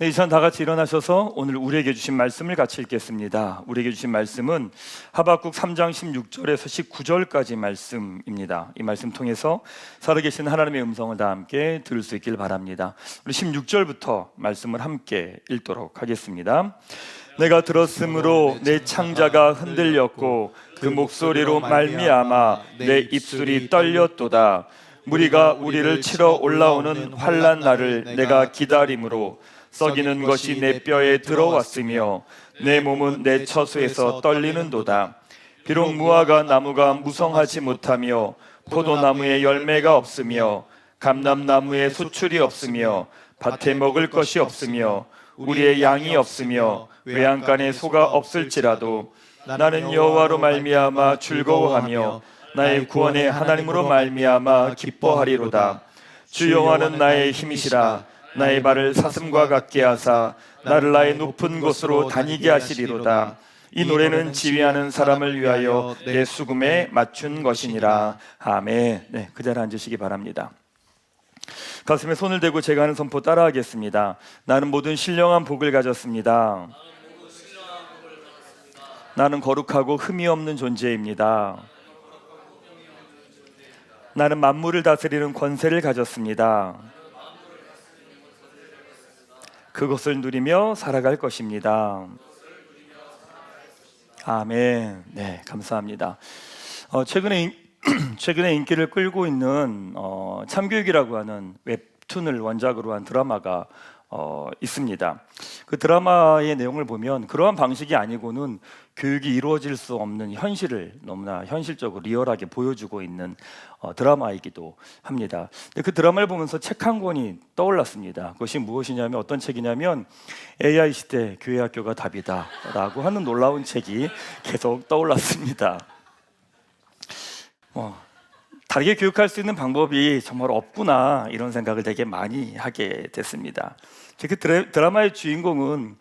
네, 이 시간 다 같이 일어나셔서 오늘 우리에게 주신 말씀을 같이 읽겠습니다. 우리에게 주신 말씀은 하박국 3장 16절에서 19절까지 말씀입니다. 이 말씀 통해서 살아계신 하나님의 음성을 다 함께 들을 수 있길 바랍니다. 우리 16절부터 말씀을 함께 읽도록 하겠습니다. 내가 들었으므로 내 창자가 흔들렸고 그 목소리로 말미암아 내 입술이 떨렸도다. 무리가 우리를 치러 올라오는 환난 날을 내가 기다림으로 썩이는 것이 내 뼈에 들어왔으며 내 몸은 내 처소에서 떨리는도다. 비록 무화과 나무가 무성하지 못하며 포도나무에 열매가 없으며 감람나무에 소출이 없으며 밭에 먹을 것이 없으며 우리의 양이 없으며 외양간에 소가 없을지라도 나는 여호와로 말미암아 즐거워하며 나의 구원의 하나님으로 말미암아 기뻐하리로다. 주 여호와는 나의 힘이시라. 나의 발을 사슴과 같게 하사 나를 나의 높은 곳으로 다니게 하시리로다. 이 노래는 지휘하는 사람을 위하여 내 수금에 맞춘 것이니라. 아멘. 네, 그 자리에 앉으시기 바랍니다. 가슴에 손을 대고 제가 하는 선포 따라하겠습니다. 나는 모든 신령한 복을 가졌습니다. 나는 거룩하고 흠이 없는 존재입니다. 나는 만물을 다스리는 권세를 가졌습니다. 그것을 누리며 살아갈 것입니다. 아멘. 네, 감사합니다. 최근에 인기를 끌고 있는 참교육이라고 하는 웹툰을 원작으로 한 드라마가 있습니다. 그 드라마의 내용을 보면 그러한 방식이 아니고는 교육이 이루어질 수 없는 현실을 너무나 현실적으로 리얼하게 보여주고 있는 드라마이기도 합니다. 근데 그 드라마를 보면서 책 한 권이 떠올랐습니다. 그것이 무엇이냐면 어떤 책이냐면 AI 시대 교회학교가 답이다 라고 하는 놀라운 책이 계속 떠올랐습니다. 다르게 교육할 수 있는 방법이 정말 없구나 이런 생각을 되게 많이 하게 됐습니다. 그 드라마의 주인공은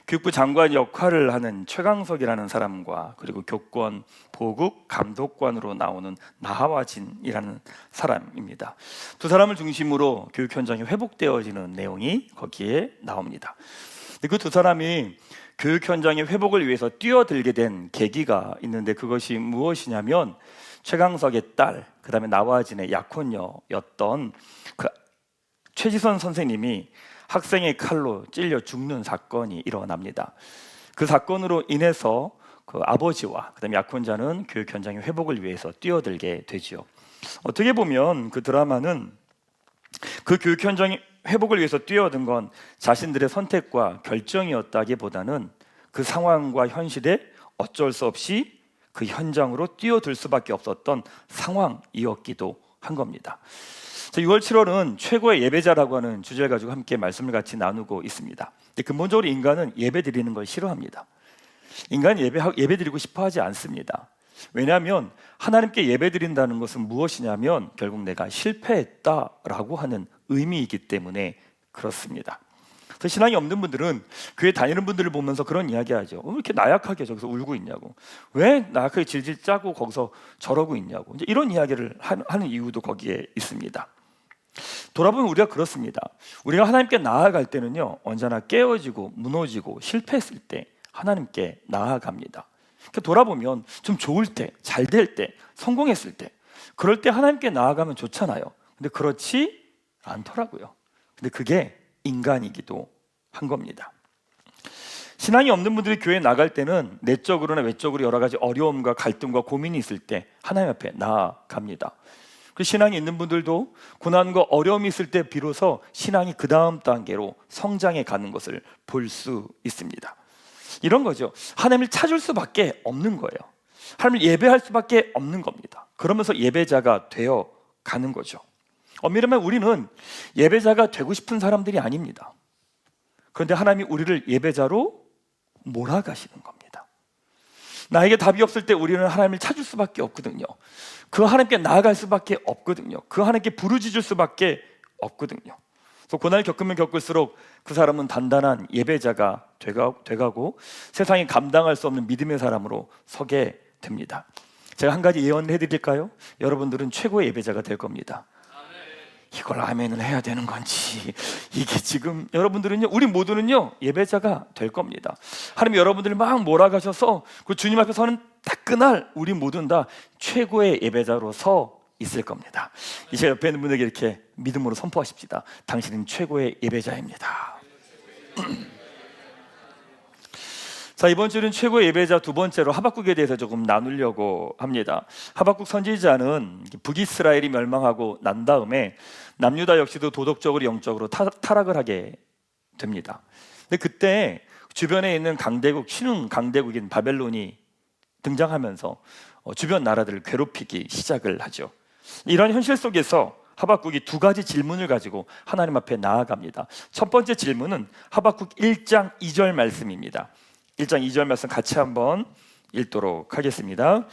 교육부 장관 역할을 하는 최강석이라는 사람과 그리고 교권, 보국, 감독관으로 나오는 나하와진이라는 사람입니다. 두 사람을 중심으로 교육 현장이 회복되어지는 내용이 거기에 나옵니다. 그 두 사람이 교육 현장의 회복을 위해서 뛰어들게 된 계기가 있는데 그것이 무엇이냐면 최강석의 딸, 그 다음에 나와진의 약혼녀였던 그 최지선 선생님이 학생의 칼로 찔려 죽는 사건이 일어납니다. 그 사건으로 인해서 그 아버지와 그 다음에 약혼자는 교육 현장의 회복을 위해서 뛰어들게 되지요. 어떻게 보면 그 드라마는 그 교육 현장의 회복을 위해서 뛰어든 건 자신들의 선택과 결정이었다기보다는 그 상황과 현실에 어쩔 수 없이 그 현장으로 뛰어들 수밖에 없었던 상황이었기도 한 겁니다. 6월 7월은 최고의 예배자라고 하는 주제를 가지고 함께 말씀을 같이 나누고 있습니다. 근데 근본적으로 인간은 예배 드리는 걸 싫어합니다. 인간은 예배 드리고 싶어 하지 않습니다. 왜냐하면 하나님께 예배 드린다는 것은 무엇이냐면 결국 내가 실패했다라고 하는 의미이기 때문에 그렇습니다. 그래서 신앙이 없는 분들은 교회 다니는 분들을 보면서 그런 이야기하죠. 왜 이렇게 나약하게 저기서 울고 있냐고, 왜 나약하게 질질 짜고 거기서 저러고 있냐고, 이제 이런 이야기를 하는 이유도 거기에 있습니다. 돌아보면 우리가 그렇습니다. 우리가 하나님께 나아갈 때는요 언제나 깨어지고 무너지고 실패했을 때 하나님께 나아갑니다. 그러니까 돌아보면 좀 좋을 때, 잘 될 때, 성공했을 때, 그럴 때 하나님께 나아가면 좋잖아요. 근데 그렇지 않더라고요. 근데 그게 인간이기도 한 겁니다. 신앙이 없는 분들이 교회에 나갈 때는 내적으로나 외적으로 여러 가지 어려움과 갈등과 고민이 있을 때 하나님 앞에 나아갑니다. 그 신앙이 있는 분들도 고난과 어려움이 있을 때 비로소 신앙이 그 다음 단계로 성장해 가는 것을 볼 수 있습니다. 이런 거죠. 하나님을 찾을 수밖에 없는 거예요. 하나님을 예배할 수밖에 없는 겁니다. 그러면서 예배자가 되어 가는 거죠. 엄밀히 말하면 우리는 예배자가 되고 싶은 사람들이 아닙니다. 그런데 하나님이 우리를 예배자로 몰아가시는 겁니다. 나에게 답이 없을 때 우리는 하나님을 찾을 수밖에 없거든요. 그 하나님께 나아갈 수밖에 없거든요. 그 하나님께 부르짖을 수밖에 없거든요. 그래서 고난을 겪으면 겪을수록 그 사람은 단단한 예배자가 돼가고 세상이 감당할 수 없는 믿음의 사람으로 서게 됩니다. 제가 한 가지 예언을 해드릴까요? 여러분들은 최고의 예배자가 될 겁니다. 이걸 아멘을 해야 되는 건지, 이게 지금 여러분들은요, 우리 모두는요 예배자가 될 겁니다. 하나님 여러분들이 막 몰아가셔서 그 주님 앞에 서는 딱 그날 우리 모두는 다 최고의 예배자로 서 있을 겁니다. 이제 옆에 있는 분에게 이렇게 믿음으로 선포하십시다. 당신은 최고의 예배자입니다. 자, 이번 주는 최고의 예배자 두 번째로 하박국에 대해서 조금 나누려고 합니다. 하박국 선지자는 북이스라엘이 멸망하고 난 다음에 남유다 역시도 도덕적으로 영적으로 타락을 하게 됩니다. 근데 그때 주변에 있는 강대국, 신흥 강대국인 바벨론이 등장하면서 주변 나라들을 괴롭히기 시작을 하죠. 이런 현실 속에서 하박국이 두 가지 질문을 가지고 하나님 앞에 나아갑니다. 첫 번째 질문은 하박국 1장 2절 말씀입니다. 1장 2절 말씀 같이 한번 읽도록 하겠습니다.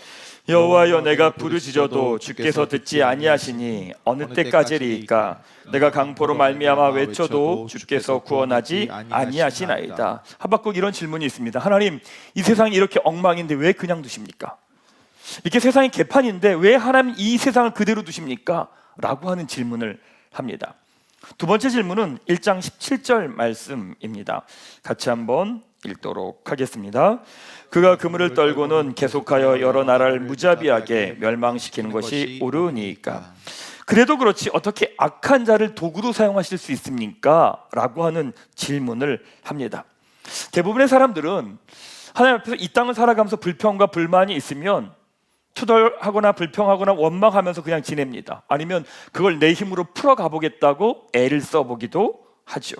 여호와여, 내가 부르짖어도 주께서 듣지 아니하시니 어느 때까지리이까? 내가 강포로 말미암아 외쳐도 주께서 구원하지 아니하시나이다. 하박국 이런 질문이 있습니다. 하나님, 이 세상이 이렇게 엉망인데 왜 그냥 두십니까? 이렇게 세상이 개판인데 왜 하나님 이 세상을 그대로 두십니까? 라고 하는 질문을 합니다. 두 번째 질문은 1장 17절 말씀입니다. 같이 한번 읽도록 하겠습니다. 그가 그물을 떨고는 계속하여 여러 나라를 무자비하게 멸망시키는 것이 옳으니까. 그래도 그렇지 어떻게 악한 자를 도구로 사용하실 수 있습니까? 라고 하는 질문을 합니다. 대부분의 사람들은 하나님 앞에서 이 땅을 살아가면서 불평과 불만이 있으면 투덜하거나 불평하거나 원망하면서 그냥 지냅니다. 아니면 그걸 내 힘으로 풀어가 보겠다고 애를 써보기도 하죠.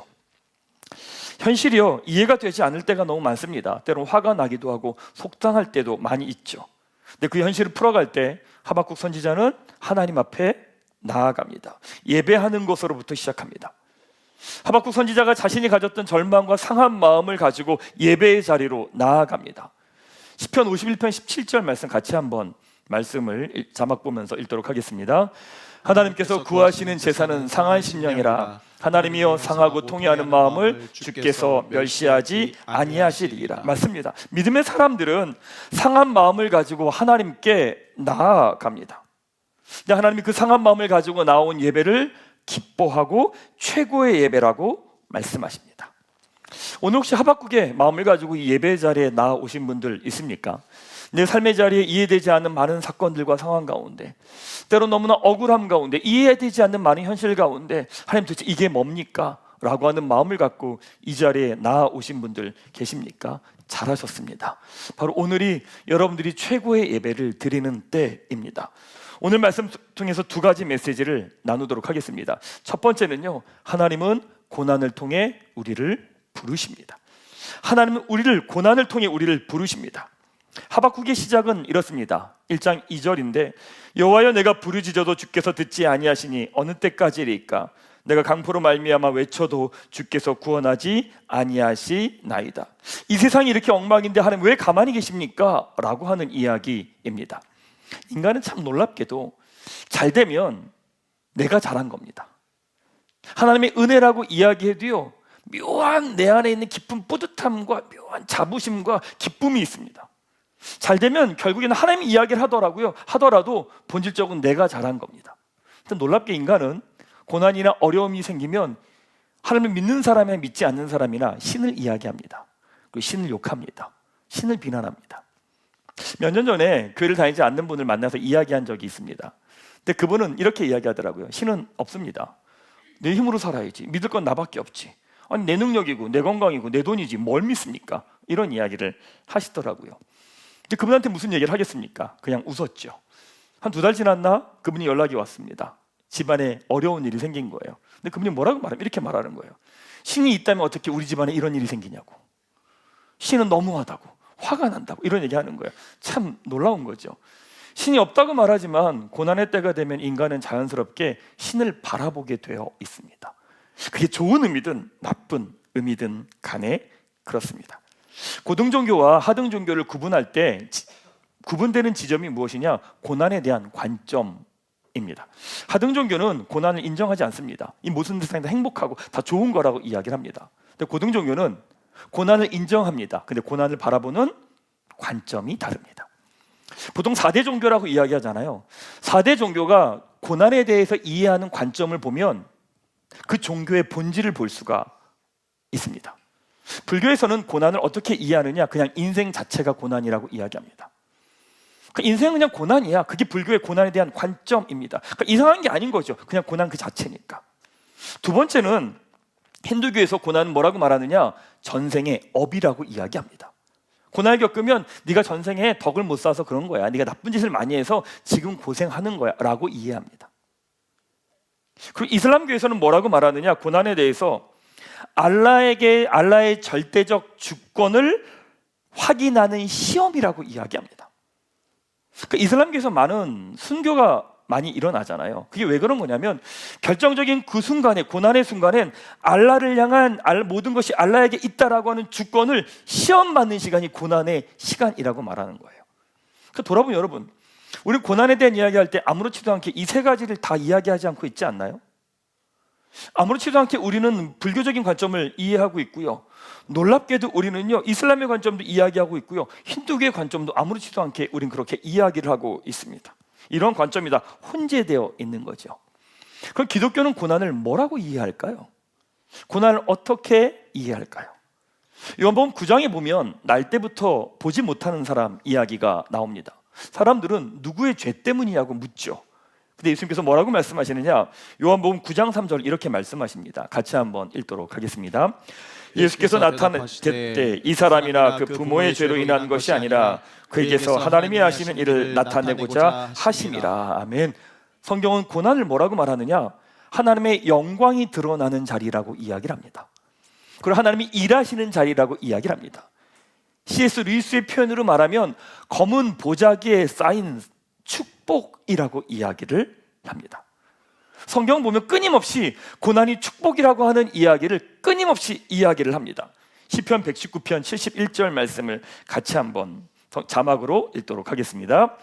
현실이요, 이해가 되지 않을 때가 너무 많습니다. 때로는 화가 나기도 하고 속상할 때도 많이 있죠. 근데 그 현실을 풀어갈 때 하박국 선지자는 하나님 앞에 나아갑니다. 예배하는 것으로부터 시작합니다. 하박국 선지자가 자신이 가졌던 절망과 상한 마음을 가지고 예배의 자리로 나아갑니다. 시편 51편 17절 말씀 같이 한번 말씀을 자막 보면서 읽도록 하겠습니다. 하나님께서 구하시는 제사는 상한 심령이라. 하나님이여, 상하고 통회하는 마음을 주께서 멸시하지 아니하시리라. 맞습니다. 믿음의 사람들은 상한 마음을 가지고 하나님께 나아갑니다. 근데 하나님이 그 상한 마음을 가지고 나온 예배를 기뻐하고 최고의 예배라고 말씀하십니다. 오늘 혹시 하박국의 마음을 가지고 이 예배 자리에 나오신 분들 있습니까? 내 삶의 자리에 이해되지 않는 많은 사건들과 상황 가운데, 때로 너무나 억울함 가운데, 이해되지 않는 많은 현실 가운데 하나님 도대체 이게 뭡니까? 라고 하는 마음을 갖고 이 자리에 나오신 분들 계십니까? 잘하셨습니다. 바로 오늘이 여러분들이 최고의 예배를 드리는 때입니다. 오늘 말씀 통해서 두 가지 메시지를 나누도록 하겠습니다. 첫 번째는요, 하나님은 고난을 통해 우리를 부르십니다. 하나님은 고난을 통해 우리를 부르십니다. 하박국의 시작은 이렇습니다. 1장 2절인데 여호와여, 내가 부르짖어도 주께서 듣지 아니하시니 어느 때까지리까? 내가 강포로 말미암아 외쳐도 주께서 구원하지 아니하시나이다. 이 세상이 이렇게 엉망인데 하나님 왜 가만히 계십니까? 라고 하는 이야기입니다. 인간은 참 놀랍게도 잘 되면 내가 잘한 겁니다. 하나님의 은혜라고 이야기해도요, 묘한 내 안에 있는 깊은 뿌듯함과 묘한 자부심과 기쁨이 있습니다. 잘 되면 결국에는 하나님이 이야기를 하더라도 본질적으로 내가 잘한 겁니다. 놀랍게 인간은 고난이나 어려움이 생기면 하나님을 믿는 사람이나 믿지 않는 사람이나 신을 이야기합니다. 그리고 신을 욕합니다. 신을 비난합니다. 몇 년 전에 교회를 다니지 않는 분을 만나서 이야기한 적이 있습니다. 근데 그분은 이렇게 이야기하더라고요. 신은 없습니다. 내 힘으로 살아야지. 믿을 건 나밖에 없지. 아니, 내 능력이고 내 건강이고 내 돈이지 뭘 믿습니까? 이런 이야기를 하시더라고요. 근데 그분한테 무슨 얘기를 하겠습니까? 그냥 웃었죠. 한 2달 지났나? 그분이 연락이 왔습니다. 집안에 어려운 일이 생긴 거예요. 근데 그분이 뭐라고 말하면 이렇게 말하는 거예요. 신이 있다면 어떻게 우리 집안에 이런 일이 생기냐고. 신은 너무하다고, 화가 난다고, 이런 얘기하는 거예요. 참 놀라운 거죠. 신이 없다고 말하지만 고난의 때가 되면 인간은 자연스럽게 신을 바라보게 되어 있습니다. 그게 좋은 의미든 나쁜 의미든 간에 그렇습니다. 고등 종교와 하등 종교를 구분할 때 구분되는 지점이 무엇이냐? 고난에 대한 관점입니다. 하등 종교는 고난을 인정하지 않습니다. 이 모든 세상이 다 행복하고 다 좋은 거라고 이야기를 합니다. 근데 고등 종교는 고난을 인정합니다. 근데 고난을 바라보는 관점이 다릅니다. 보통 4대 종교라고 이야기하잖아요. 4대 종교가 고난에 대해서 이해하는 관점을 보면 그 종교의 본질을 볼 수가 있습니다. 불교에서는 고난을 어떻게 이해하느냐? 그냥 인생 자체가 고난이라고 이야기합니다. 인생은 그냥 고난이야. 그게 불교의 고난에 대한 관점입니다. 그러니까 이상한 게 아닌 거죠. 그냥 고난 그 자체니까. 두 번째는 힌두교에서 고난은 뭐라고 말하느냐? 전생의 업이라고 이야기합니다. 고난을 겪으면 네가 전생에 덕을 못 쌓아서 그런 거야. 네가 나쁜 짓을 많이 해서 지금 고생하는 거야 라고 이해합니다. 그리고 이슬람교에서는 뭐라고 말하느냐? 고난에 대해서 알라의 절대적 주권을 확인하는 시험이라고 이야기합니다. 그러니까 이슬람교에서 많은 순교가 많이 일어나잖아요. 그게 왜 그런 거냐면 결정적인 그 순간에, 고난의 순간엔 알라를 향한 모든 것이 알라에게 있다라고 하는 주권을 시험받는 시간이 고난의 시간이라고 말하는 거예요. 그러니까 돌아보면 여러분, 우리 고난에 대한 이야기할 때 아무렇지도 않게 이 세 가지를 다 이야기하지 않고 있지 않나요? 아무렇지도 않게 우리는 불교적인 관점을 이해하고 있고요, 놀랍게도 우리는요 이슬람의 관점도 이야기하고 있고요, 힌두교의 관점도 아무렇지도 않게 우린 그렇게 이야기를 하고 있습니다. 이런 관점이 다 혼재되어 있는 거죠. 그럼 기독교는 고난을 뭐라고 이해할까요? 고난을 어떻게 이해할까요? 요한복음 9장에 보면 날 때부터 보지 못하는 사람 이야기가 나옵니다. 사람들은 누구의 죄 때문이냐고 묻죠. 근데 예수님께서 뭐라고 말씀하시느냐? 요한복음 9장 3절 이렇게 말씀하십니다. 같이 한번 읽도록 하겠습니다. 예수께서 나타내실 때 이 사람이나 그 부모의 죄로 인한 것이 아니라 그에게서 하나님이 하시는 일을 나타내고자 하심이라. 아멘. 성경은 고난을 뭐라고 말하느냐? 하나님의 영광이 드러나는 자리라고 이야기를 합니다. 그리고 하나님이 일하시는 자리라고 이야기를 합니다. C.S. 루이스의 표현으로 말하면 검은 보자기에 쌓인 축복이라고 이야기를 합니다. 성경 보면 끊임없이 고난이 축복이라고 하는 이야기를 끊임없이 이야기를 합니다. 시편 119편 71절 말씀을 같이 한번 자막으로 읽도록 하겠습니다.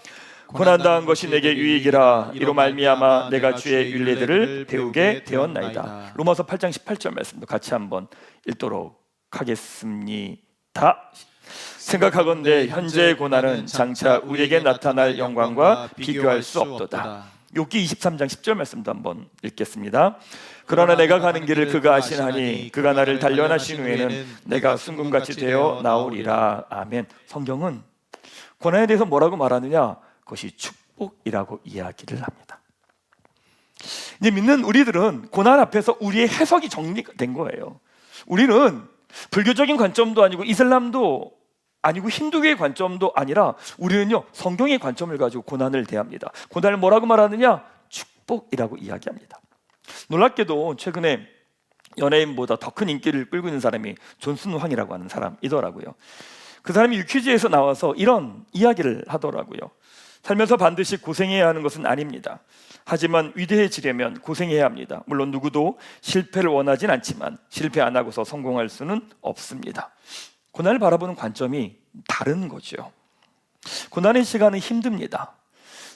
고난당한 것이 내게 유익이라. 이로 말미암아 내가 주의 율례들을 배우게 되었나이다. 로마서 8장 18절 말씀도 같이 한번 읽도록 하겠습니다. 생각하건대 현재의 고난은 장차 우리에게 나타날 영광과 비교할 수 없도다. 욥기 23장 10절 말씀도 한번 읽겠습니다. 그러나 내가 가는 길을 그가 아시나니 그가 나를 단련하신 후에는 내가 순금같이 되어 나오리라. 아멘. 성경은 고난에 대해서 뭐라고 말하느냐? 그것이 축복이라고 이야기를 합니다. 이제 믿는 우리들은 고난 앞에서 우리의 해석이 정리된 거예요. 우리는 불교적인 관점도 아니고 이슬람도 아니고 힌두교의 관점도 아니라 우리는요 성경의 관점을 가지고 고난을 대합니다. 고난을 뭐라고 말하느냐? 축복이라고 이야기합니다. 놀랍게도 최근에 연예인보다 더 큰 인기를 끌고 있는 사람이 존슨 황이라고 하는 사람이더라고요. 그 사람이 유퀴즈에서 나와서 이런 이야기를 하더라고요. 살면서 반드시 고생해야 하는 것은 아닙니다. 하지만 위대해지려면 고생해야 합니다. 물론 누구도 실패를 원하진 않지만 실패 안 하고서 성공할 수는 없습니다. 고난을 바라보는 관점이 다른 거죠. 고난의 시간은 힘듭니다.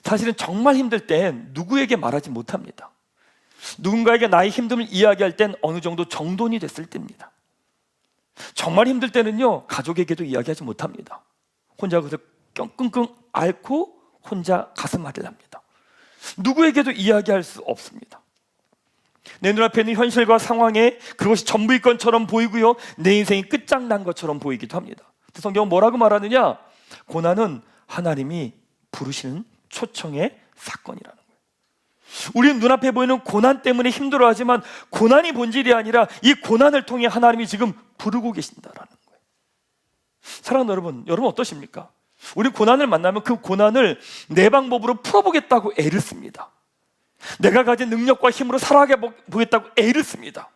사실은 정말 힘들 땐 누구에게 말하지 못합니다. 누군가에게 나의 힘듦을 이야기할 땐 어느 정도 정돈이 됐을 때입니다. 정말 힘들 때는요 가족에게도 이야기하지 못합니다. 혼자 그래서 끙끙 앓고 혼자 가슴 앓이를 합니다. 누구에게도 이야기할 수 없습니다. 내 눈앞에 있는 현실과 상황에 그것이 전부일 것처럼 보이고요, 내 인생이 끝장난 것처럼 보이기도 합니다. 성경은 뭐라고 말하느냐? 고난은 하나님이 부르시는 초청의 사건이라는 거예요. 우리는 눈앞에 보이는 고난 때문에 힘들어하지만 고난이 본질이 아니라 이 고난을 통해 하나님이 지금 부르고 계신다라는 거예요. 사랑하는 여러분 어떠십니까? 우리 고난을 만나면 그 고난을 내 방법으로 풀어보겠다고 애를 씁니다. 내가 가진 능력과 힘으로 살아가 보겠다고 애를 씁니다.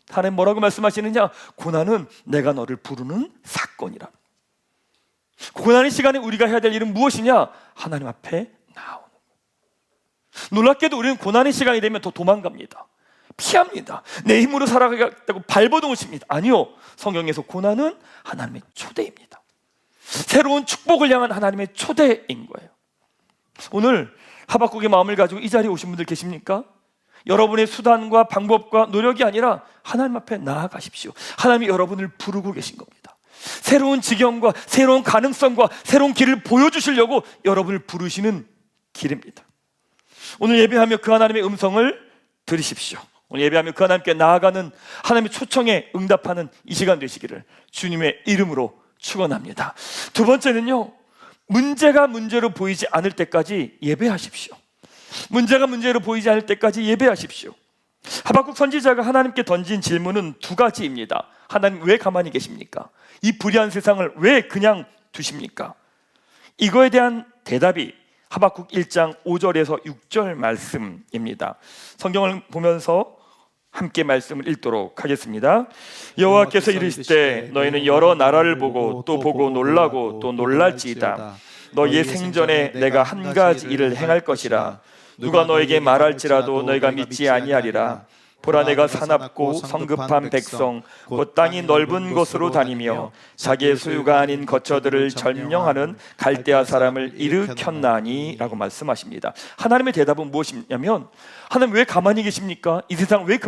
하나님 뭐라고 말씀하시느냐? 고난은 내가 너를 부르는 사건이라. 고난의 시간에 우리가 해야 될 일은 무엇이냐? 하나님 앞에 나오는 거예요. 놀랍게도 우리는 고난의 시간이 되면 더 도망갑니다. 피합니다. 내 힘으로 살아가겠다고 발버둥을 아니요, 성경에서 고난은 하나님의 초대입니다. 새로운 축복을 향한 하나님의 초대인 거예요. 오늘 하박국의 마음을 가지고 이 자리에 오신 분들 계십니까? 여러분의 수단과 방법과 노력이 아니라 하나님 앞에 나아가십시오. 하나님이 여러분을 부르고 계신 겁니다. 새로운 지경과 새로운 가능성과 새로운 길을 보여주시려고 여러분을 부르시는 길입니다. 오늘 예배하며 그 하나님의 음성을 들으십시오. 오늘 예배하며 그 하나님께 나아가는 하나님의 초청에 응답하는 이 시간 되시기를 주님의 이름으로 축원합니다. 두 번째는요, 문제가 문제로 보이지 않을 때까지 예배하십시오. 문제가 문제로 보이지 않을 때까지 예배하십시오. 하박국 선지자가 하나님께 던진 질문은 두 가지입니다. 하나님 왜 가만히 계십니까? 이 불의한 세상을 왜 그냥 두십니까? 이거에 대한 대답이 하박국 1장 5절에서 6절 말씀입니다. 성경을 보면서 함께 말씀을 읽도록 하겠습니다. 여호와께서 이르시되 너희는 여러 나라를 보고 또 보고 놀라고 또 놀랄지이다. 너희의 생전에 내가 한 가지 일을 행할 것이라. 누가 너에게 말할지라도 너희가 믿지 아니하리라. 보라, 내가 사납고 성급한 백성 곧 땅이 넓은 곳으로 다니며 자기의 소유가 아닌 거처들을 점령하는 갈대아 사람을 일으켰나니 라고 말씀하십니다. 하나님의 대답은 무엇이냐면, 하나님 왜 가만히 계십니까? 이 세상 왜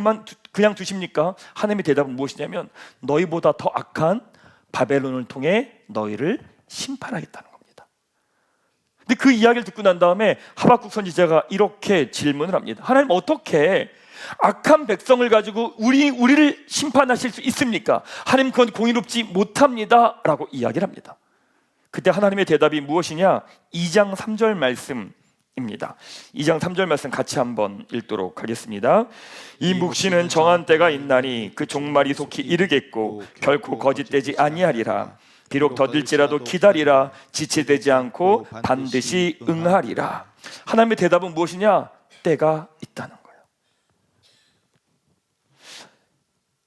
그냥 두십니까? 하나님의 대답은 무엇이냐면, 너희보다 더 악한 바벨론을 통해 너희를 심판하겠다는 겁니다. 근데 그 이야기를 듣고 난 다음에 하박국 선지자가 이렇게 질문을 합니다. 하나님, 어떻게 악한 백성을 가지고 우리를 심판하실 수 있습니까? 하나님, 그건 공의롭지 못합니다 라고 이야기를 합니다. 그때 하나님의 대답이 무엇이냐? 2장 3절 말씀입니다. 2장 3절 말씀 같이 한번 읽도록 하겠습니다. 이 묵시는 정한 때가 있나니 그 종말이 속히 이르겠고 결코 거짓되지 아니하리라. 비록 더딜지라도 기다리라. 지체되지 않고 반드시 응하리라. 하나님의 대답은 무엇이냐? 때가 있다는 거예요.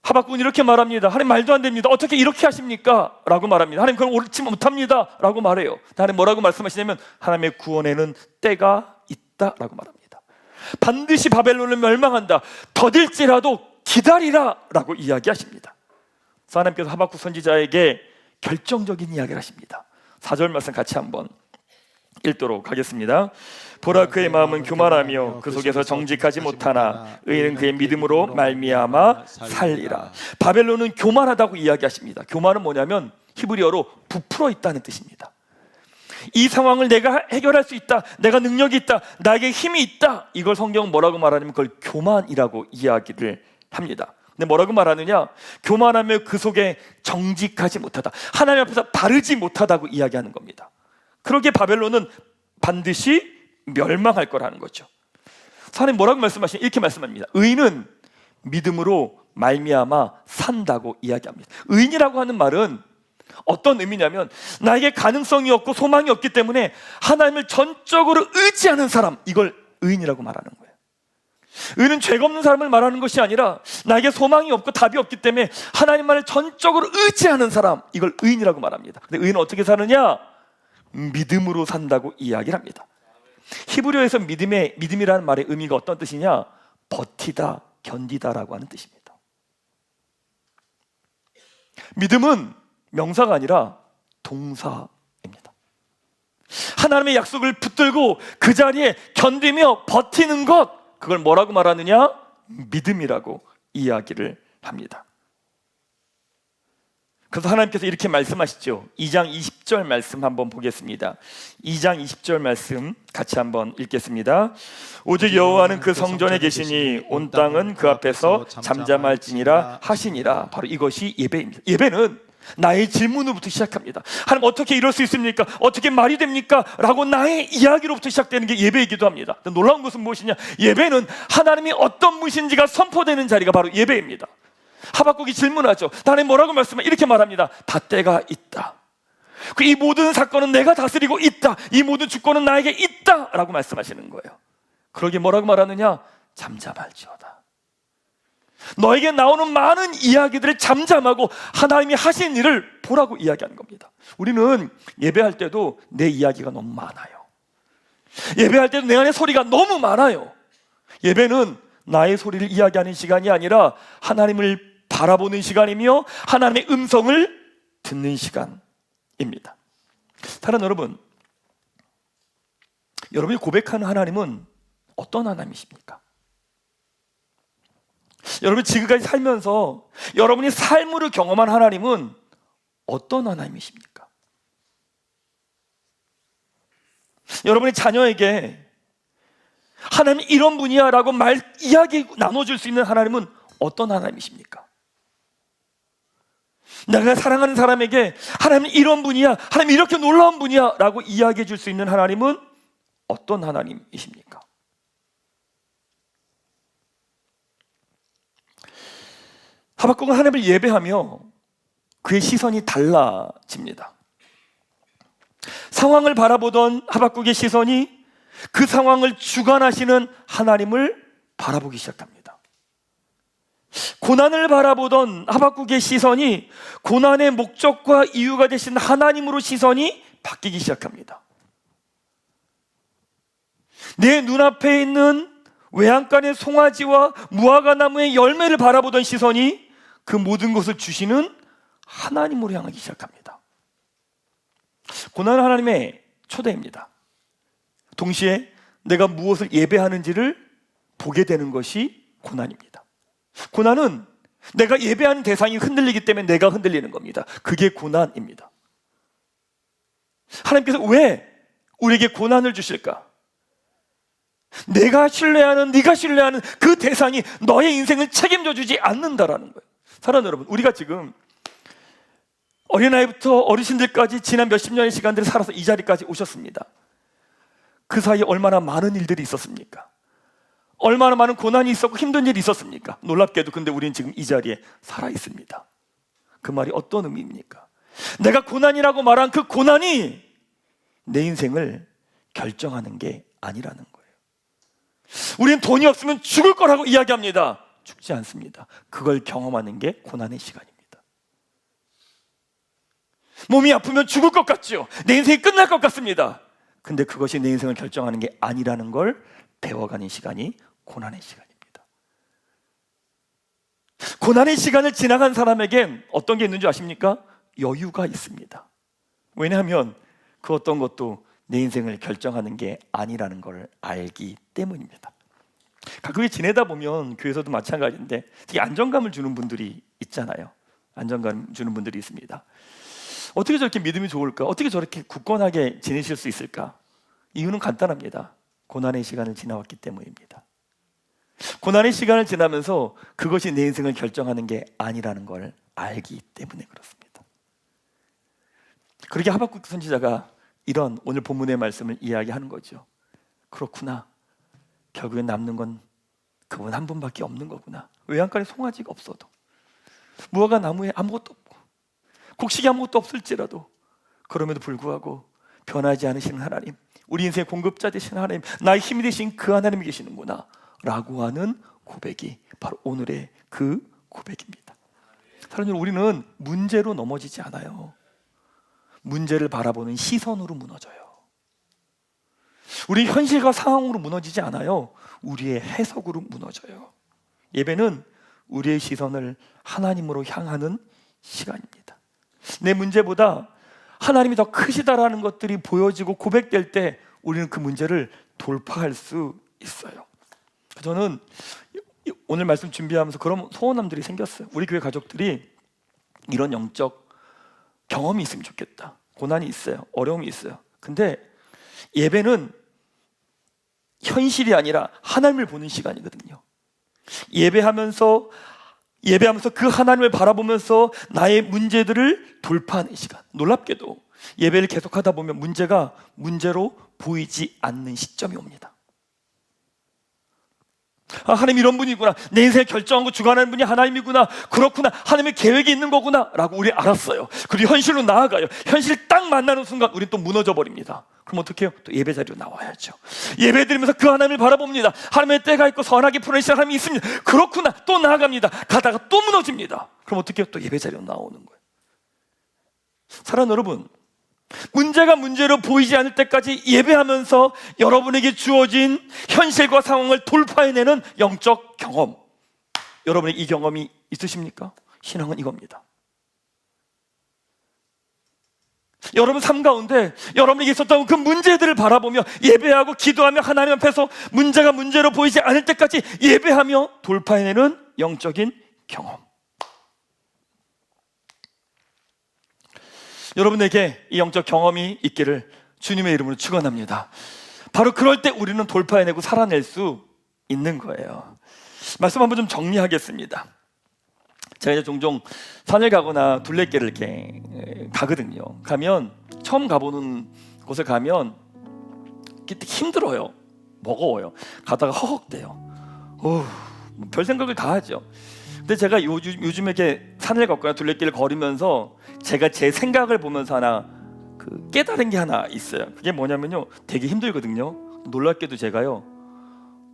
하박국은 이렇게 말합니다. 하나님, 말도 안 됩니다. 어떻게 이렇게 하십니까? 라고 말합니다. 하나님, 그건 옳지 못합니다 라고 말해요. 하나님 뭐라고 말씀하시냐면, 하나님의 구원에는 때가 있다 라고 말합니다. 반드시 바벨론을 멸망한다. 더딜지라도 기다리라 라고 이야기하십니다. 그래서 하나님께서 하박국 선지자에게 결정적인 이야기를 하십니다. 4절 말씀 같이 한번 읽도록 하겠습니다. 보라, 그의 마음은 교만하며 그 속에서 정직하지 못하나 의인은 그의 믿음으로 말미암아 살리라. 바벨론은 교만하다고 이야기하십니다. 교만은 뭐냐면 히브리어로 부풀어 있다는 뜻입니다. 이 상황을 내가 해결할 수 있다, 내가 능력이 있다, 나에게 힘이 있다, 이걸 성경은 뭐라고 말하냐면 그걸 교만이라고 이야기를 합니다. 근데 뭐라고 말하느냐? 교만하며 그 속에 정직하지 못하다, 하나님 앞에서 바르지 못하다고 이야기하는 겁니다. 그러기에 바벨론은 반드시 멸망할 거라는 거죠. 하나님 뭐라고 말씀하시냐? 이렇게 말씀합니다. 의인은 믿음으로 말미암아 산다고 이야기합니다. 의인이라고 하는 말은 어떤 의미냐면, 나에게 가능성이 없고 소망이 없기 때문에 하나님을 전적으로 의지하는 사람, 이걸 의인이라고 말하는 거예요. 의인은 죄가 없는 사람을 말하는 것이 아니라, 나에게 소망이 없고 답이 없기 때문에 하나님만을 전적으로 의지하는 사람, 이걸 의인이라고 말합니다. 근데 의인은 어떻게 사느냐? 믿음으로 산다고 이야기를 합니다. 히브리어에서 믿음이라는 말의 의미가 어떤 뜻이냐? 버티다, 견디다라고 하는 뜻입니다. 믿음은 명사가 아니라 동사입니다. 하나님의 약속을 붙들고 그 자리에 견디며 버티는 것, 그걸 뭐라고 말하느냐? 믿음이라고 이야기를 합니다. 그래서 하나님께서 이렇게 말씀하시죠. 2장 20절 말씀 한번 보겠습니다. 2장 20절 말씀 같이 한번 읽겠습니다. 오직 여호와는 그 성전에 계시니 온 땅은 그 앞에서 잠잠할지니라 하시니라. 바로 이것이 예배입니다. 예배는 나의 질문으로부터 시작합니다. 하나님, 어떻게 이럴 수 있습니까? 어떻게 말이 됩니까? 라고 나의 이야기로부터 시작되는 게 예배이기도 합니다. 놀라운 것은 무엇이냐? 예배는 하나님이 어떤 분이신지가 선포되는 자리가 바로 예배입니다. 하박국이 질문하죠. 하나님 뭐라고 말씀하냐? 이렇게 말합니다. 다 때가 있다. 이 모든 사건은 내가 다스리고 있다. 이 모든 주권은 나에게 있다 라고 말씀하시는 거예요. 그러기에 뭐라고 말하느냐? 잠잠할지어다. 너에게 나오는 많은 이야기들을 잠잠하고 하나님이 하신 일을 보라고 이야기하는 겁니다. 우리는 예배할 때도 내 이야기가 너무 많아요. 예배할 때도 내 안에 소리가 너무 많아요. 예배는 나의 소리를 이야기하는 시간이 아니라 하나님을 바라보는 시간이며 하나님의 음성을 듣는 시간입니다. 사랑하는 여러분, 여러분이 고백하는 하나님은 어떤 하나님이십니까? 여러분 지금까지 살면서 여러분이 삶으로 경험한 하나님은 어떤 하나님이십니까? 여러분의 자녀에게 하나님 이런 분이야 라고 이야기 나눠줄 수 있는 하나님은 어떤 하나님이십니까? 내가 사랑하는 사람에게 하나님 이런 분이야, 하나님 이렇게 놀라운 분이야 라고 이야기해 줄 수 있는 하나님은 어떤 하나님이십니까? 하박국은 하나님을 예배하며 그의 시선이 달라집니다. 상황을 바라보던 하박국의 시선이 그 상황을 주관하시는 하나님을 바라보기 시작합니다. 고난을 바라보던 하박국의 시선이 고난의 목적과 이유가 되신 하나님으로 시선이 바뀌기 시작합니다. 내 눈앞에 있는 외양간의 송아지와 무화과 나무의 열매를 바라보던 시선이 그 모든 것을 주시는 하나님으로 향하기 시작합니다. 고난은 하나님의 초대입니다. 동시에 내가 무엇을 예배하는지를 보게 되는 것이 고난입니다. 고난은 내가 예배하는 대상이 흔들리기 때문에 내가 흔들리는 겁니다. 그게 고난입니다. 하나님께서 왜 우리에게 고난을 주실까? 내가 신뢰하는, 네가 신뢰하는 그 대상이 너의 인생을 책임져 주지 않는다라는 거예요. 사랑하는 여러분, 우리가 지금 어린아이부터 어르신들까지 지난 몇십 년의 시간들을 살아서 이 자리까지 오셨습니다. 그 사이에 얼마나 많은 일들이 있었습니까? 얼마나 많은 고난이 있었고 힘든 일이 있었습니까? 놀랍게도 근데 우리는 지금 이 자리에 살아있습니다. 그 말이 어떤 의미입니까? 내가 고난이라고 말한 그 고난이 내 인생을 결정하는 게 아니라는 거예요. 우리는 돈이 없으면 죽을 거라고 이야기합니다. 죽지 않습니다. 그걸 경험하는 게 고난의 시간입니다. 몸이 아프면 죽을 것 같죠. 내 인생이 끝날 것 같습니다. 근데 그것이 내 인생을 결정하는 게 아니라는 걸 배워가는 시간이 고난의 시간입니다. 고난의 시간을 지나간 사람에겐 어떤 게 있는 줄 아십니까? 여유가 있습니다. 왜냐하면 그 어떤 것도 내 인생을 결정하는 게 아니라는 걸 알기 때문입니다. 가끔씩 지내다 보면 교회에서도 마찬가지인데 되게 안정감을 주는 분들이 있잖아요. 안정감 주는 분들이 있습니다. 어떻게 저렇게 믿음이 좋을까? 어떻게 저렇게 굳건하게 지내실 수 있을까? 이유는 간단합니다. 고난의 시간을 지나왔기 때문입니다. 고난의 시간을 지나면서 그것이 내 인생을 결정하는 게 아니라는 걸 알기 때문에 그렇습니다. 그렇게 하박국 선지자가 이런 오늘 본문의 말씀을 이야기하는 거죠. 그렇구나. 결국엔 남는 건 그분 한 분밖에 없는 거구나. 외양간에 송아지가 없어도, 무화과 나무에 아무것도 없고, 곡식이 아무것도 없을지라도 그럼에도 불구하고 변하지 않으시는 하나님, 우리 인생의 공급자 되신 하나님, 나의 힘이 되신 그 하나님이 계시는구나 라고 하는 고백이 바로 오늘의 그 고백입니다. 사랑하는 여러분, 우리는 문제로 넘어지지 않아요. 문제를 바라보는 시선으로 무너져요. 우리 현실과 상황으로 무너지지 않아요. 우리의 해석으로 무너져요. 예배는 우리의 시선을 하나님으로 향하는 시간입니다. 내 문제보다 하나님이 더 크시다라는 것들이 보여지고 고백될 때 우리는 그 문제를 돌파할 수 있어요. 저는 오늘 말씀 준비하면서 그런 소원함들이 생겼어요. 우리 교회 가족들이 이런 영적 경험이 있으면 좋겠다. 고난이 있어요. 어려움이 있어요. 근데 예배는 현실이 아니라 하나님을 보는 시간이거든요. 예배하면서 그 하나님을 바라보면서 나의 문제들을 돌파하는 시간. 놀랍게도 예배를 계속하다 보면 문제가 문제로 보이지 않는 시점이 옵니다. 아, 하나님 이런 분이구나. 내 인생을 결정하고 주관하는 분이 하나님이구나. 그렇구나. 하나님의 계획이 있는 거구나 라고 우리 알았어요. 그리고 현실로 나아가요. 현실 딱 만나는 순간 우리 또 무너져 버립니다. 그럼 어떻게 해요? 또 예배 자리로 나와야죠. 예배 드리면서 그 하나님을 바라봅니다. 하나님의 때가 있고 선하게 풀어내시는 하나님이 있습니다. 그렇구나. 또 나아갑니다. 가다가 또 무너집니다. 그럼 어떻게 해요? 또 예배 자리로 나오는 거예요. 사랑하는 여러분, 문제가 문제로 보이지 않을 때까지 예배하면서 여러분에게 주어진 현실과 상황을 돌파해내는 영적 경험, 여러분의 이 경험이 있으십니까? 신앙은 이겁니다. 여러분 삶 가운데 여러분에게 있었던 그 문제들을 바라보며 예배하고 기도하며 하나님 앞에서 문제가 문제로 보이지 않을 때까지 예배하며 돌파해내는 영적인 경험, 여러분에게 이 영적 경험이 있기를 주님의 이름으로 축원합니다. 바로 그럴 때 우리는 돌파해내고 살아낼 수 있는 거예요. 말씀 한번 좀 정리하겠습니다. 제가 이제 종종 산을 가거나 둘레길을 이렇게 가거든요. 가면 처음 가보는 곳에 가면 힘들어요. 버거워요. 가다가 허걱대요. 별 생각을 다 하죠. 근데 제가 요즘에 이렇게 산을 걷거나 둘레길을 걸으면서 제가 제 생각을 보면서 하나 깨달은 게 하나 있어요. 그게 뭐냐면요, 되게 힘들거든요. 놀랍게도 제가요,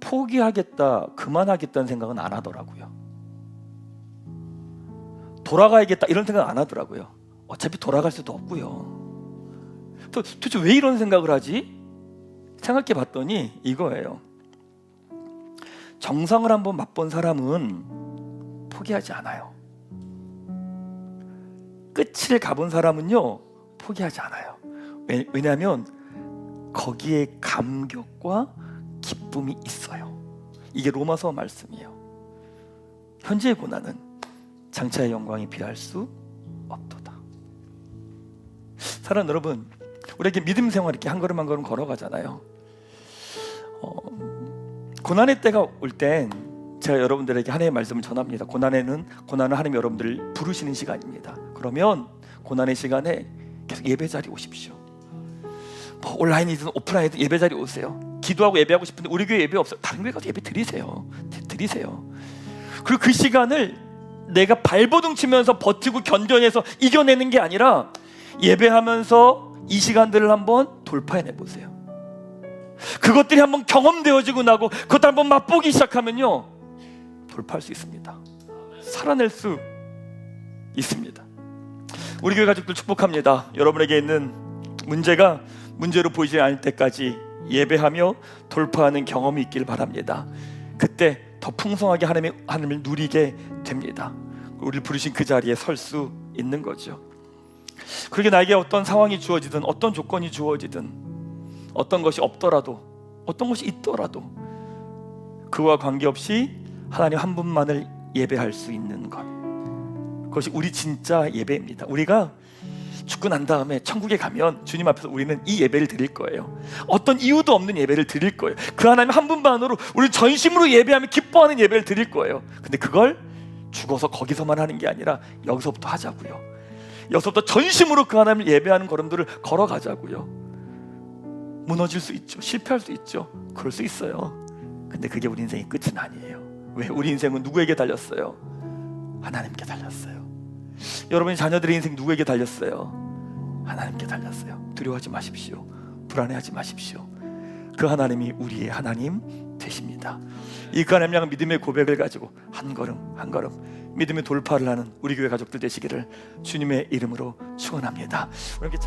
포기하겠다, 그만하겠다는 생각은 안 하더라고요. 돌아가야겠다 이런 생각 안 하더라고요. 어차피 돌아갈 수도 없고요. 도대체 왜 이런 생각을 하지? 생각해 봤더니 이거예요. 정상을 한번 맛본 사람은 포기하지 않아요. 끝을 가본 사람은요, 포기하지 않아요. 왜냐하면 거기에 감격과 기쁨이 있어요. 이게 로마서 말씀이에요. 현재의 고난은 장차의 영광이 비할 수 없도다. 사랑하는 여러분, 우리에게 믿음 생활 이렇게 한 걸음 한 걸음 걸어가잖아요. 고난의 때가 올 땐 제가 여러분들에게 하나님의 말씀을 전합니다. 고난은 하나님 여러분들을 부르시는 시간입니다. 그러면 고난의 시간에 계속 예배 자리 오십시오. 온라인이든 오프라인이든 예배 자리 오세요. 기도하고 예배하고 싶은데 우리 교회 예배 없어요. 다른 교회 가서 예배 드리세요. 그리고 그 시간을 내가 발버둥 치면서 버티고 견뎌내서 이겨내는 게 아니라 예배하면서 이 시간들을 한번 돌파해내 보세요. 그것들이 한번 경험되어지고 나고 그것도 한번 맛보기 시작하면요, 돌파할 수 있습니다. 살아낼 수 있습니다. 우리 교회 가족들 축복합니다. 여러분에게 있는 문제가 문제로 보이지 않을 때까지 예배하며 돌파하는 경험이 있길 바랍니다. 그때 더 풍성하게 하나님을 누리게 됩니다. 우리를 부르신 그 자리에 설 수 있는 거죠. 그렇게 나에게 어떤 상황이 주어지든 어떤 조건이 주어지든 어떤 것이 없더라도 어떤 것이 있더라도 그와 관계없이 하나님 한 분만을 예배할 수 있는 것, 그것이 우리 진짜 예배입니다. 우리가 죽고 난 다음에 천국에 가면 주님 앞에서 우리는 이 예배를 드릴 거예요. 어떤 이유도 없는 예배를 드릴 거예요. 그 하나님 한 분만으로 우리 전심으로 예배하며 기뻐하는 예배를 드릴 거예요. 근데 그걸 죽어서 거기서만 하는 게 아니라 여기서부터 하자고요. 여기서부터 전심으로 그 하나님을 예배하는 걸음들을 걸어가자고요. 무너질 수 있죠. 실패할 수 있죠. 그럴 수 있어요. 근데 그게 우리 인생의 끝은 아니에요. 왜? 우리 인생은 누구에게 달렸어요? 하나님께 달렸어요. 여러분의 자녀들의 인생 누구에게 달렸어요? 하나님께 달렸어요. 두려워하지 마십시오. 불안해하지 마십시오. 그 하나님이 우리의 하나님 되십니다. 이 하나님 향한 믿음의 고백을 가지고 한 걸음 한 걸음 믿음의 돌파를 하는 우리 교회 가족들 되시기를 주님의 이름으로 축원합니다. 우리 함께